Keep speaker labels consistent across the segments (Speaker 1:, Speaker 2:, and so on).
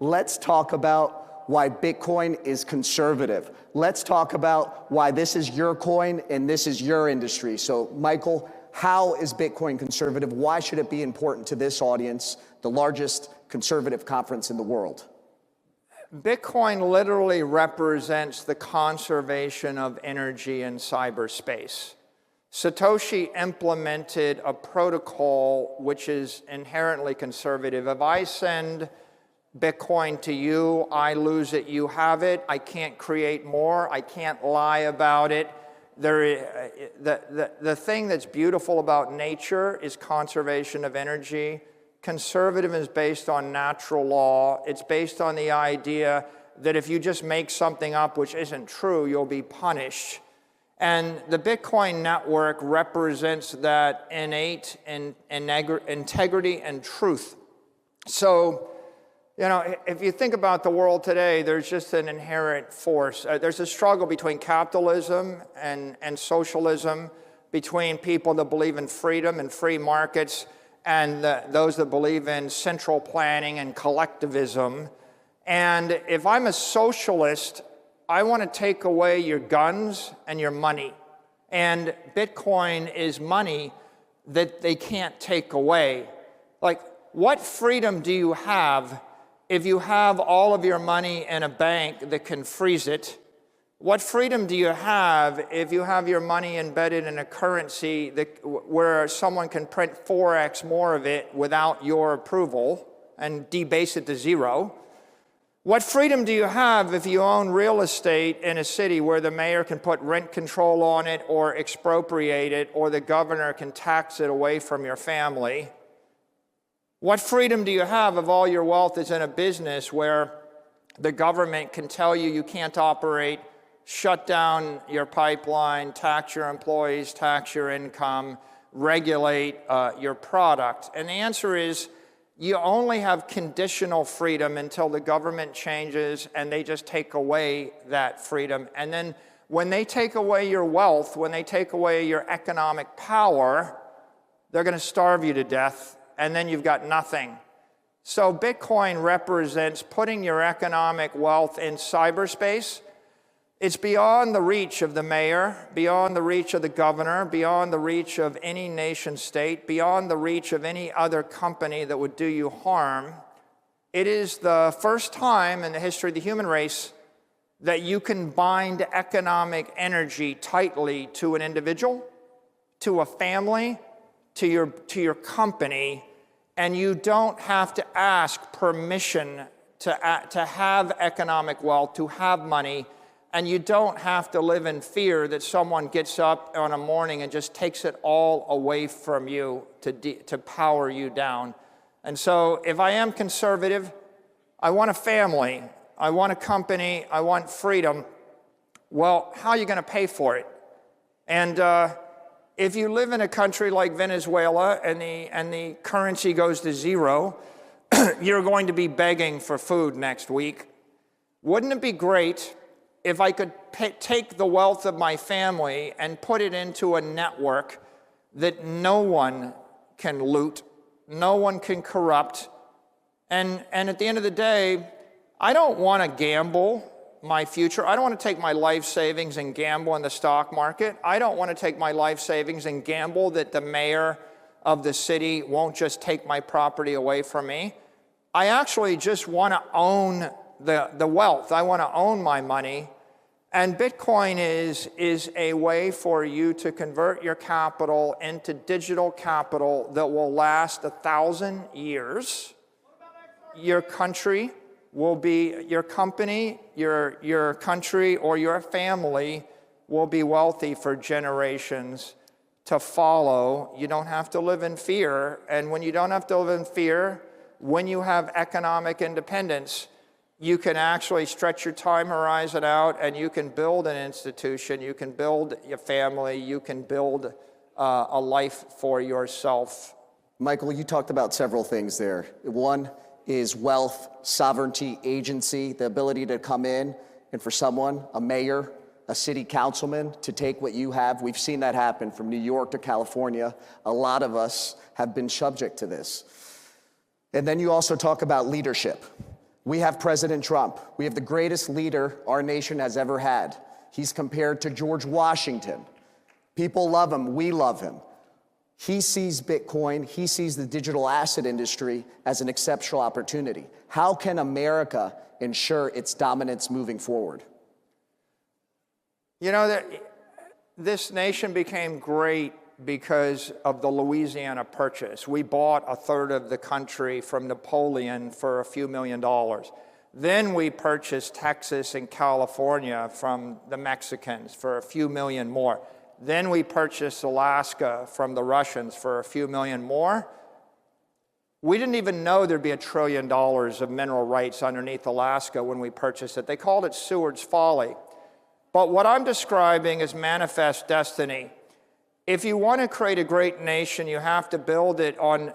Speaker 1: let's talk about why Bitcoin is conservative. Let's talk about why this is your coin and this is your industry. So Michael, how is Bitcoin conservative? Why should it be important to this audience, the largest conservative conference in the world?
Speaker 2: Bitcoin literally represents the conservation of energy in cyberspace. Satoshi implemented a protocol which is inherently conservative. If I send Bitcoin to you, I lose it, you have it. I can't create more. I can't lie about it. The thing that's beautiful about nature is conservation of energy. Conservative is based on natural law. It's based on the idea that if you just make something up which isn't true, you'll be punished. And the Bitcoin network represents that innate integrity and truth. So, you know, if you think about the world today, there's just an inherent force. There's a struggle between capitalism and socialism, between people that believe in freedom and free markets and those that believe in central planning and collectivism. And if I'm a socialist, I want to take away your guns and your money. And Bitcoin is money that they can't take away. Like, what freedom do you have if you have all of your money in a bank that can freeze it? What freedom do you have if you have your money embedded in a currency where someone can print 4x more of it without your approval and debase it to zero? What freedom do you have if you own real estate in a city where the mayor can put rent control on it or expropriate it, or the governor can tax it away from your family? What freedom do you have if all your wealth is in a business where the government can tell you you can't operate, shut down your pipeline, tax your employees, tax your income, regulate your product? And the answer is, you only have conditional freedom until the government changes and they just take away that freedom. And then when they take away your wealth, when they take away your economic power, they're going to starve you to death, and then you've got nothing. So Bitcoin represents putting your economic wealth in cyberspace. It's beyond the reach of the mayor, beyond the reach of the governor, beyond the reach of any nation state, beyond the reach of any other company that would do you harm. It is the first time in the history of the human race that you can bind economic energy tightly to an individual, to a family, to your company, and you don't have to ask permission to have economic wealth, to have money. And you don't have to live in fear that someone gets up on a morning and just takes it all away from you to power you down. And so if I am conservative, I want a family, I want a company, I want freedom. Well, how are you going to pay for it? And if you live in a country like Venezuela and the currency goes to zero, you're going to be begging for food next week. Wouldn't it be great if I could take the wealth of my family and put it into a network that no one can loot, no one can corrupt, and at the end of the day, I don't want to gamble my future. I don't want to take my life savings and gamble in the stock market. I don't want to take my life savings and gamble that the mayor of the city won't just take my property away from me. I actually just want to own the wealth. I want to own my money. And Bitcoin is a way for you to convert your capital into digital capital that will last 1,000 years. Your country will be, your company, your country, or your family will be wealthy for generations to follow. You don't have to live in fear. And when you don't have to live in fear, when you have economic independence, you can actually stretch your time horizon out, and you can build an institution, you can build your family, you can build a life for yourself.
Speaker 1: Michael, you talked about several things there. One is wealth, sovereignty, agency, the ability to come in and for someone, a mayor, a city councilman, to take what you have. We've seen that happen from New York to California. A lot of us have been subject to this. And then you also talk about leadership. We have President Trump. We have the greatest leader our nation has ever had. He's compared to George Washington. People love him, we love him. He sees Bitcoin, he sees the digital asset industry as an exceptional opportunity. How can America ensure its dominance moving forward?
Speaker 2: You know, this nation became great because of the Louisiana Purchase. We bought a third of the country from Napoleon for a few $1 million. Then we purchased Texas and California from the Mexicans for a few million more. Then we purchased Alaska from the Russians for a few million more. We didn't even know there'd be $1 trillion of mineral rights underneath Alaska when we purchased it. They called it Seward's Folly. But what I'm describing is manifest destiny. If you want to create a great nation, you have to build it on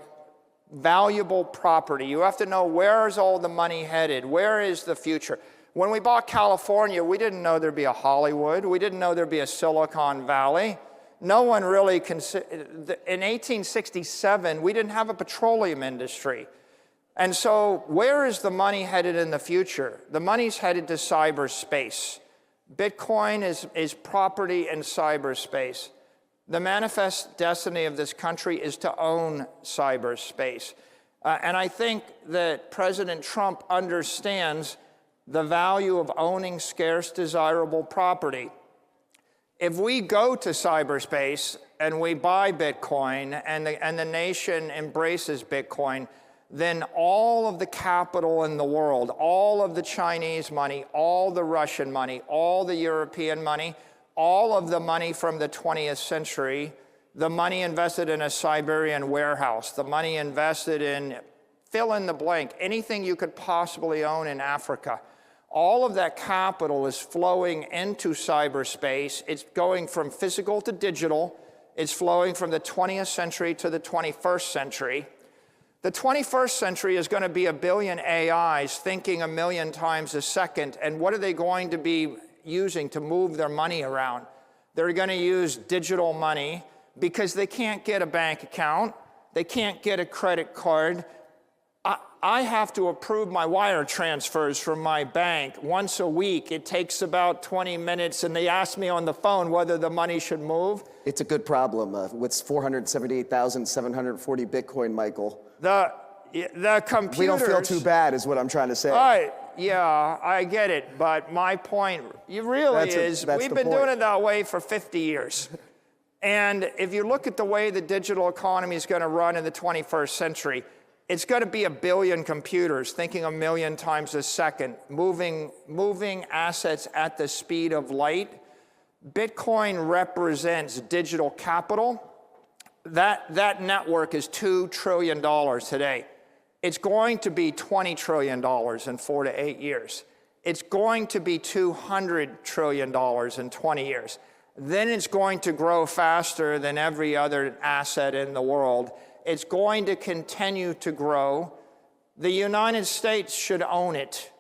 Speaker 2: valuable property. You have to know, where is all the money headed? Where is the future? When we bought California, we didn't know there'd be a Hollywood. We didn't know there'd be a Silicon Valley. No one really considered. In 1867, we didn't have a petroleum industry. And so where is the money headed in the future? The money's headed to cyberspace. Bitcoin is property in cyberspace. The manifest destiny of this country is to own cyberspace. And I think that President Trump understands the value of owning scarce, desirable property. If we go to cyberspace and we buy Bitcoin and the nation embraces Bitcoin, then all of the capital in the world, all of the Chinese money, all the Russian money, all the European money, all of the money from the 20th century, the money invested in a Siberian warehouse, the money invested in fill in the blank, anything you could possibly own in Africa, all of that capital is flowing into cyberspace. It's going from physical to digital. It's flowing from the 20th century to the 21st century. The 21st century is going to be 1 billion AIs thinking 1 million times a second. And what are they going to be using to move their money around? They're going to use digital money because they can't get a bank account. They can't get a credit card. I have to approve my wire transfers from my bank once a week. It takes about 20 minutes, and they ask me on the phone whether the money should move.
Speaker 1: It's a good problem. With 478,740 Bitcoin, Michael.
Speaker 2: The computers...
Speaker 1: We don't feel too bad is what I'm trying to say.
Speaker 2: Yeah, I get it. But my point we've been doing it that way for 50 years. And if you look at the way the digital economy is going to run in the 21st century, it's going to be 1 billion computers thinking 1 million times a second, moving assets at the speed of light. Bitcoin represents digital capital. That network is $2 trillion today. It's going to be $20 trillion in 4 to 8 years. It's going to be $200 trillion in 20 years. Then it's going to grow faster than every other asset in the world. It's going to continue to grow. The United States should own it.